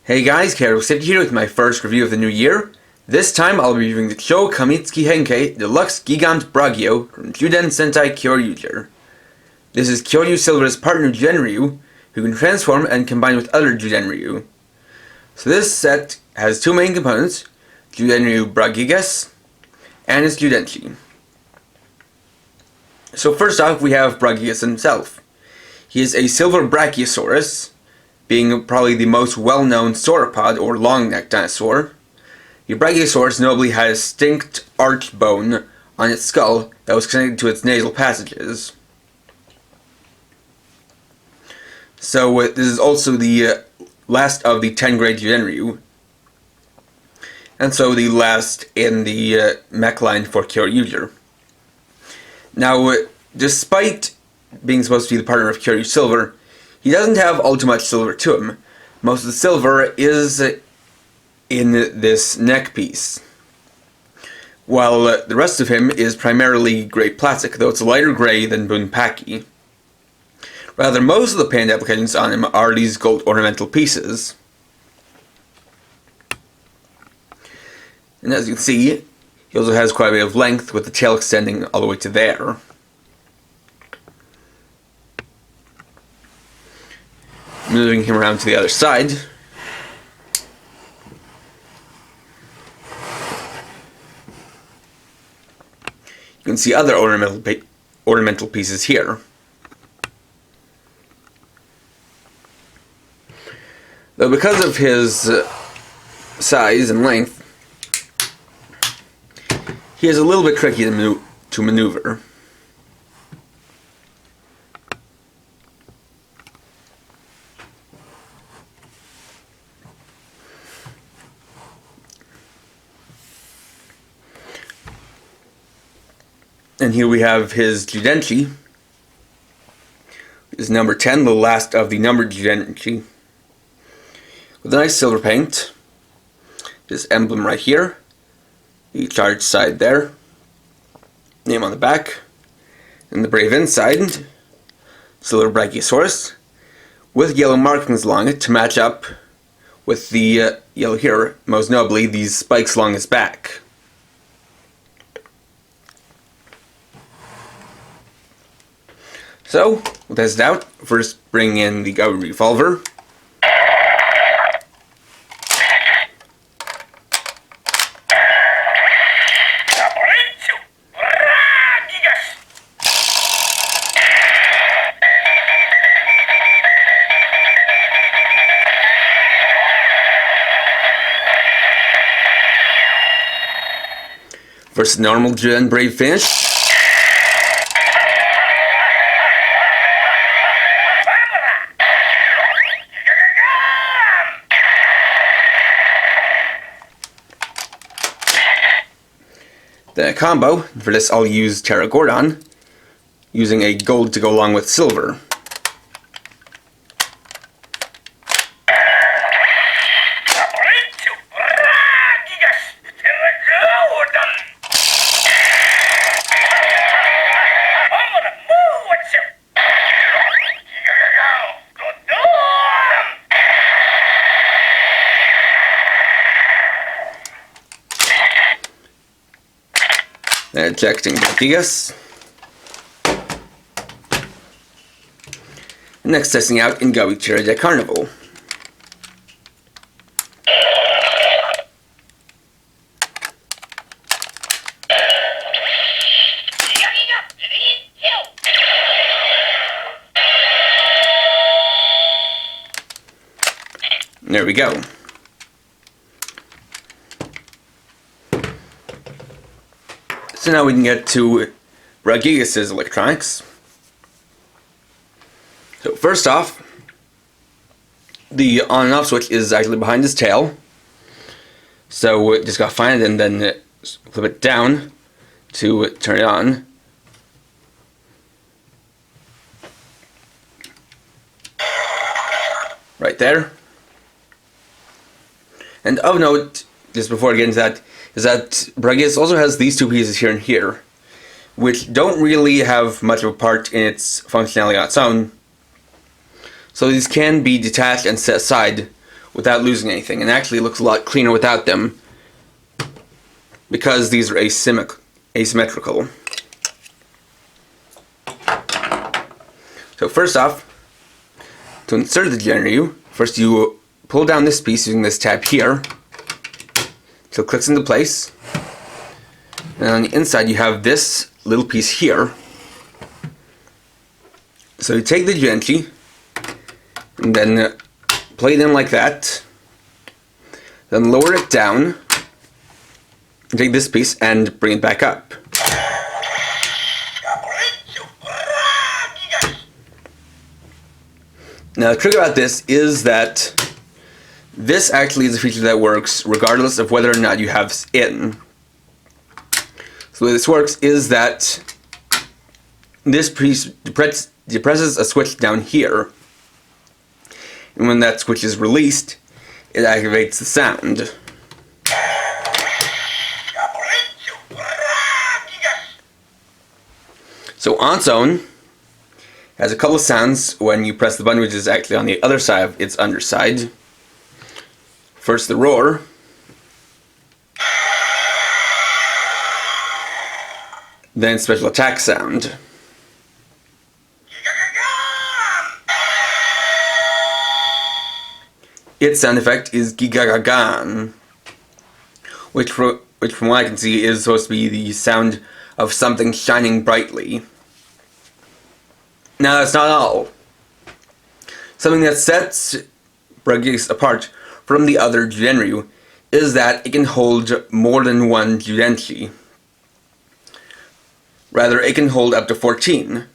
Hey guys, Kero here with my first review of the new year. This time I'll be reviewing the Chou Kamitsuki Henkei Deluxe Gigant Bragi-Oh from Jyuden Sentai Kyoryu. This is Kyoryu Silver's partner Jyuden, who can transform and combine with other Jyuden. So this set has two main components, Jyuden Bragi-Oh and his Jyuden. So first off we have Bragi-Oh himself. He is a silver Brachiosaurus, being probably the most well-known sauropod or long-necked dinosaur. The Brachiosaurus notably had a distinct arched bone on its skull that was connected to its nasal passages. So this is also the last of the 10 great Jyuden, and so the last in the mech line for Kyoryu. Now, despite being supposed to be the partner of Kyoryu Silver, he doesn't have all too much silver to him. Most of the silver is in this neck piece, while the rest of him is primarily gray plastic, though it's a lighter gray than Bunpaki. Rather, most of the paint applications on him are these gold ornamental pieces. And as you can see, he also has quite a bit of length, with the tail extending all the way to there. Moving him around to the other side, you can see other ornamental pieces here. Though because of his size and length, he is a little bit tricky to maneuver. And here we have his Jyuden. Is number 10, the last of the numbered Jyuden. With a nice silver paint. This emblem right here. The charged side there. Name on the back. And the brave inside. Silver Brachiosaurus. With yellow markings along it to match up with the yellow here. Most notably, these spikes along his back. So, we'll test it out. First, bring in the Giga revolver. First, normal Jyuden brave finish. The combo, for this I'll use Terragordon, using a gold to go along with silver. Ejecting Giga. Next, testing out in Gawichira de Carnival. There we go. So now we can get to Bragi-Oh's electronics. So first off, the on and off switch is actually behind his tail. So just gotta find it and then flip it down to turn it on. Right there. And of note, just before I get into that, is that Bragi-Oh also has these two pieces here and here, which don't really have much of a part in its functionality on its own. So these can be detached and set aside without losing anything, and actually looks a lot cleaner without them because these are asymmetrical. So first off, to insert the Genryu, first you pull down this piece using this tab here till it clicks into place. And on the inside you have this little piece here. So you take the Genryu and then play it in like that. Then lower it down. Take this piece and bring it back up. Now the trick about this is that this actually is a feature that works regardless of whether or not you have in. So the way this works is that this piece depresses a switch down here, and when that switch is released, it activates the sound. So on its own, has a couple of sounds when you press the button, which is actually on the other side of its underside. First the roar. Then special attack sound. Its sound effect is Giga, which from what I can see is supposed to be the sound of something shining brightly. Now that's not all. Something that sets Bragi apart from the other Genryu is that it can hold more than one Judenshi. Rather, it can hold up to 14.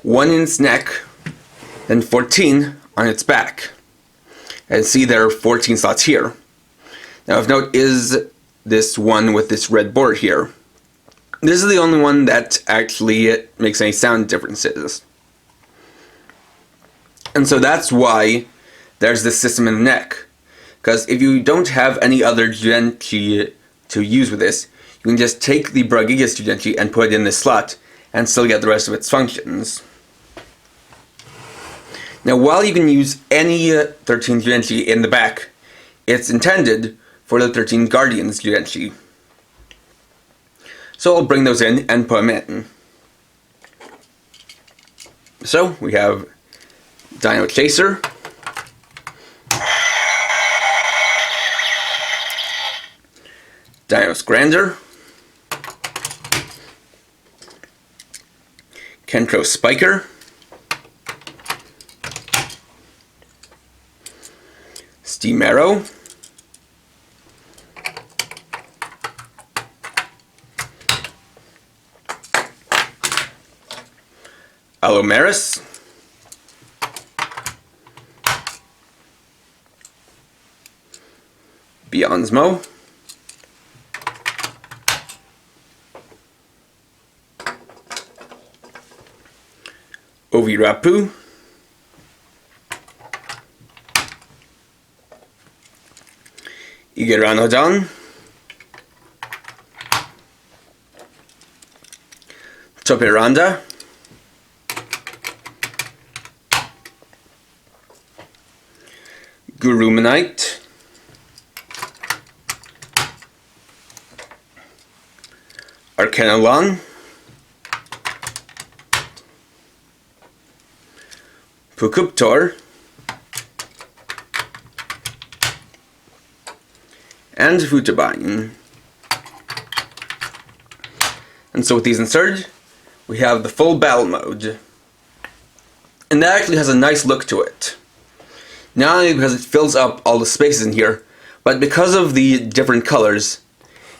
1 in its neck, then 14 on its back. And see there are 14 slots here. Now of note is this one with this red board here. This is the only one that actually makes any sound differences. And so that's why there's this system in the neck. Because if you don't have any other Judenshi to use with this, you can just take the Bragi's Judenshi and put it in this slot and still get the rest of its functions. Now while you can use any 13 Judenshi in the back, it's intended for the 13 Guardians Judenshi. So I'll bring those in and put them in. So we have Dino Chaser, Dino Scrander, Kentro Spiker, Steam Arrow, Alomeris, Beyondsmo, Ovirapu, Igaranodon, Topiranda, Gurumanite, Arcanolon, Pukuptor, and Futabine. And so with these inserted, we have the full battle mode. And that actually has a nice look to it. Not only because it fills up all the spaces in here, but because of the different colors,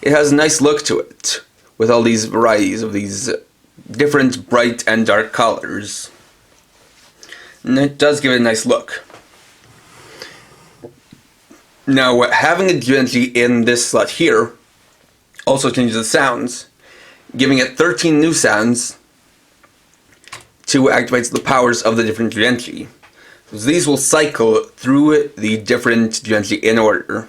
it has a nice look to it, with all these varieties of these different bright and dark colors. And it does give it a nice look. Now, having a Judenshi in this slot here also changes the sounds, giving it 13 new sounds to activate the powers of the different Judenshi. So these will cycle through the different Judenshi in order.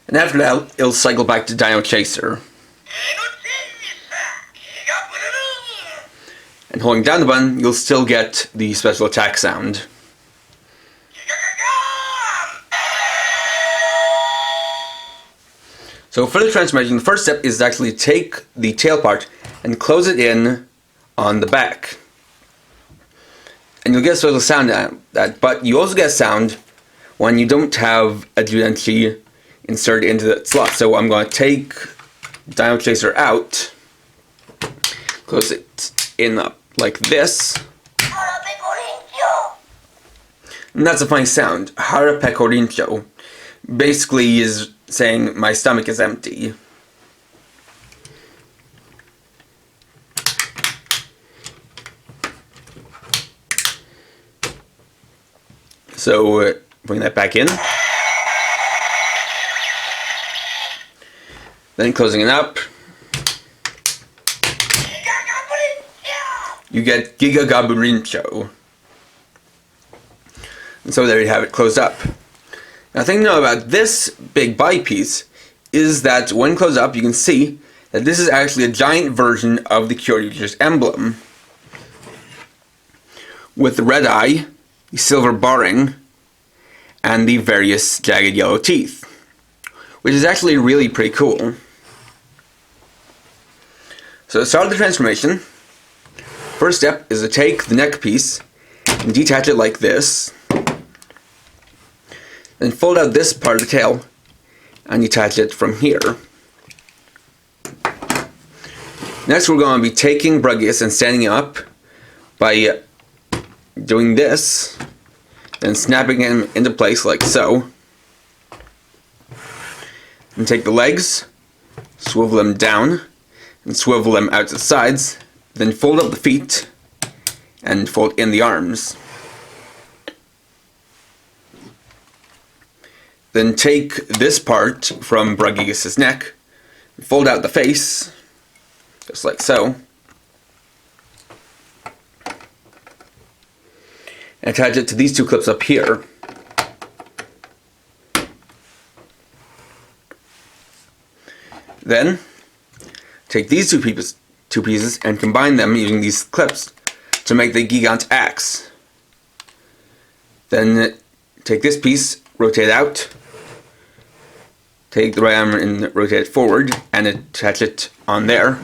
And after that, it'll cycle back to Dino Chaser. And holding down the button, you'll still get the special attack sound. So for the transformation, the first step is to actually take the tail part and close it in on the back. And you'll get a special sound out of that, but you also get a sound when you don't have a Jyuden key inserted into the slot. So I'm going to take Dino Chaser out, close it in up like this. And that's a funny sound. Hara Pecorincho basically is saying my stomach is empty. So bring that back in. Then closing it up. You get Giga Gaburincho. And so there you have it closed up. Now the thing to know about this big body piece is that when closed up you can see that this is actually a giant version of the Kyoryuger's emblem. With the red eye, the silver barring, and the various jagged yellow teeth. Which is actually really pretty cool. So to start the transformation, first step is to take the neck piece and detach it like this. Then fold out this part of the tail and detach it from here. Next we're going to be taking Bragi-Oh and standing him up by doing this, then snapping him into place like so. And take the legs, swivel them down, and swivel them out to the sides, then fold up the feet, and fold in the arms. Then take this part from Bragi-Oh's neck, fold out the face, just like so, and attach it to these two clips up here. Then, take these two pieces and combine them using these clips to make the Gigant axe. Then take this piece, rotate it out, take the right arm and rotate it forward, and attach it on there.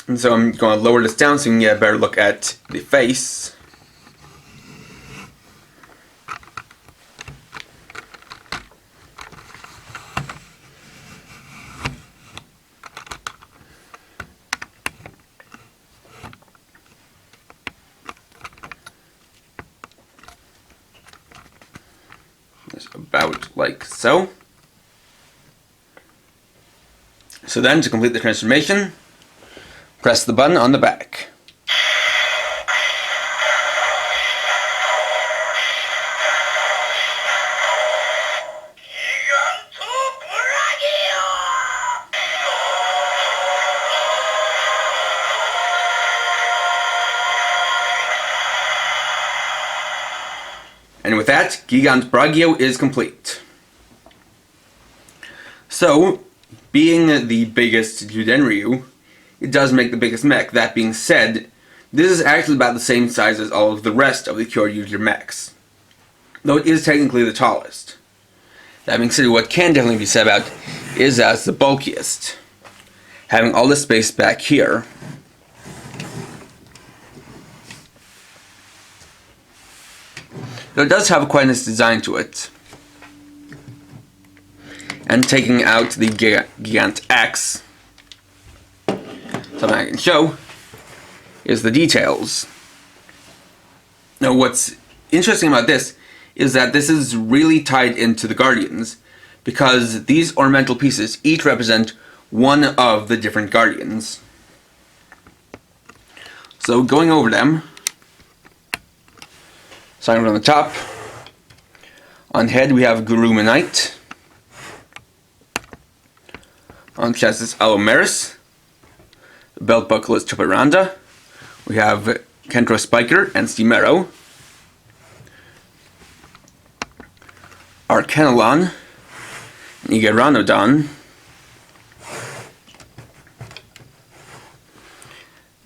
And so I'm going to lower this down so you can get a better look at the face. Just about like so. So then, to complete the transformation, press the button on the back. And with that, Gigant Bragi-Oh is complete. So, being the biggest Jyuden, it does make the biggest mech. That being said, this is actually about the same size as all of the rest of the Kyoryuger mechs, though it is technically the tallest. That being said, what can definitely be said about is that it's the bulkiest, having all the space back here. Though it does have quite a nice design to it. And taking out the Gigant axe, something I can show is the details. Now what's interesting about this is that this is really tied into the Guardians, because these ornamental pieces each represent one of the different Guardians. So going over them, starting from the top, on head we have Gurumanite, on chest is Alomeris, the belt buckle is Chopperanda, we have Kentro Spiker and Steamero, Arcanelon, Nigeranodon,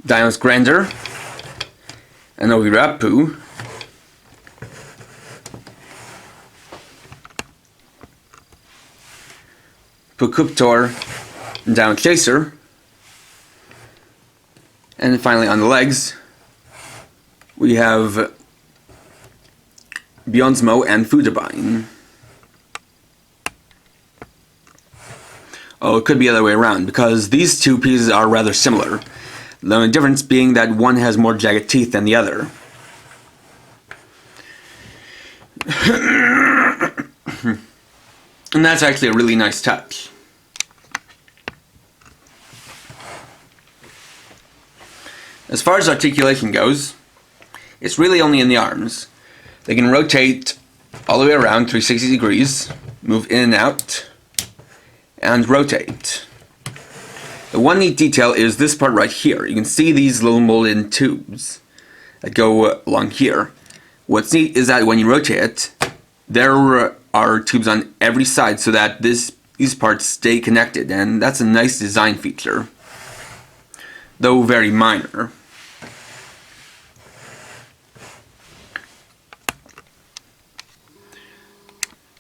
Dinos Grander, Anovirapu, Pukuptor, Down Chaser, and finally on the legs, we have Beyondsmo and Fudabine. Oh, it could be the other way around, because these two pieces are rather similar. The only difference being that one has more jagged teeth than the other. And that's actually a really nice touch. As far as articulation goes, it's really only in the arms. They can rotate all the way around 360 degrees, move in and out, and rotate. The one neat detail is this part right here. You can see these little molded tubes that go along here. What's neat is that when you rotate it, there are tubes on every side so that these parts stay connected, and that's a nice design feature, though very minor.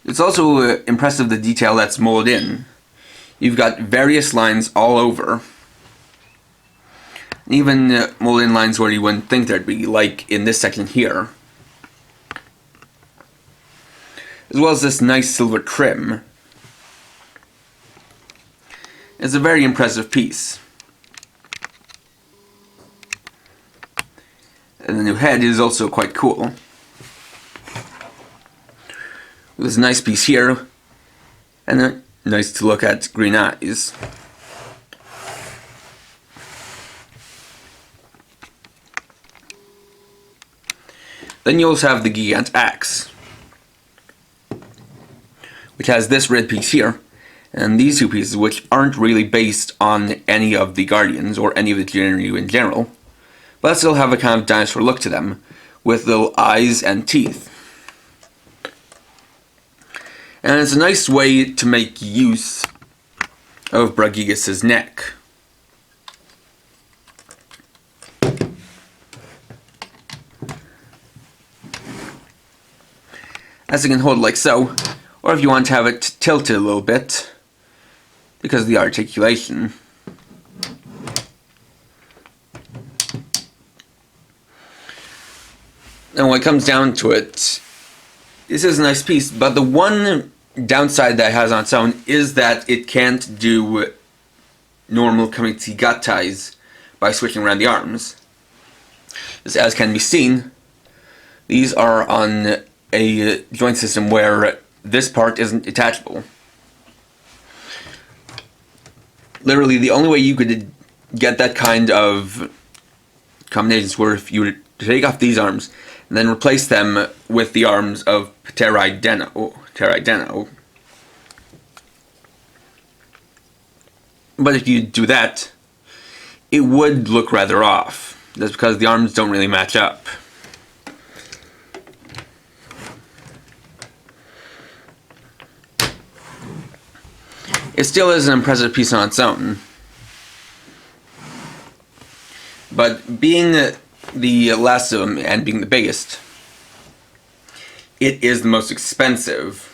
It's also impressive the detail that's molded in. You've got various lines all over. Even molded in lines where you wouldn't think there'd be, like in this section here. As well as this nice silver trim. It's a very impressive piece. And the new head is also quite cool. This nice piece here, and nice to look at green eyes. Then you also have the Gigant Axe, which has this red piece here, and these two pieces, which aren't really based on any of the Guardians or any of the Jyuden in general, but still have a kind of dinosaur look to them, with little eyes and teeth. And it's a nice way to make use of Bragi-Oh neck. As you can hold like so, or if you want to have it tilted a little bit, because of the articulation. And when it comes down to it, this is a nice piece, but the one downside that it has on its own is that it can't do normal Kamitsuki gut ties by switching around the arms. As can be seen, these are on a joint system where this part isn't attachable. Literally, the only way you could get that kind of combinations were if you were to take off these arms and then replace them with the arms of Pterideno. But if you do that, it would look rather off. That's because the arms don't really match up. It still is an impressive piece on its own. But being the last of them and being the biggest, it is the most expensive.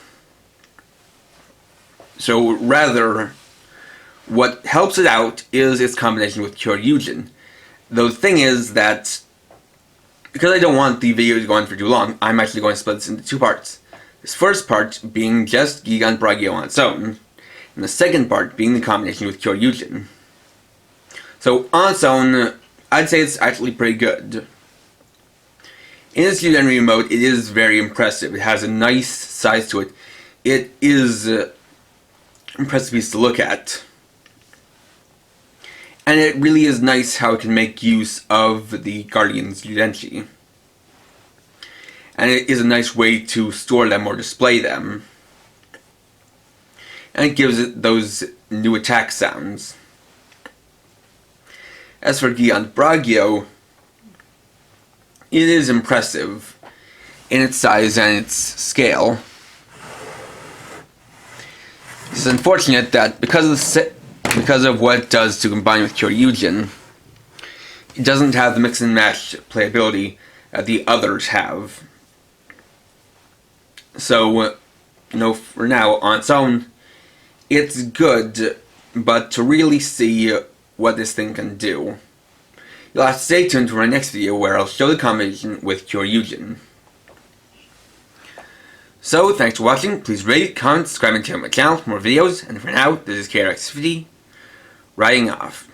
So rather, what helps it out is its combination with Jyuden. Though the thing is that, because I don't want the video to go on for too long, I'm actually going to split this into two parts. This first part being just Gigant Bragi-Oh on its own, and the second part being the combination with Jyuden. So on its own, I'd say it's actually pretty good. In its Jyuden mode, it is very impressive. It has a nice size to it. It is an impressive piece to look at. And it really is nice how it can make use of the Guardian's Jyuden. And it is a nice way to store them or display them. And it gives it those new attack sounds. As for Gigant Bragi-Oh, it is impressive in its size and its scale. It's unfortunate that because of what it does to combine with Jyuden, it doesn't have the mix and match playability that the others have. So, for now, on its own, it's good, but to really see what this thing can do, you'll have to stay tuned to my next video where I'll show the combination with Jyuden. So, thanks for watching. Please rate, comment, subscribe, and check out my channel for more videos. And for now, this is KRX50, writing off.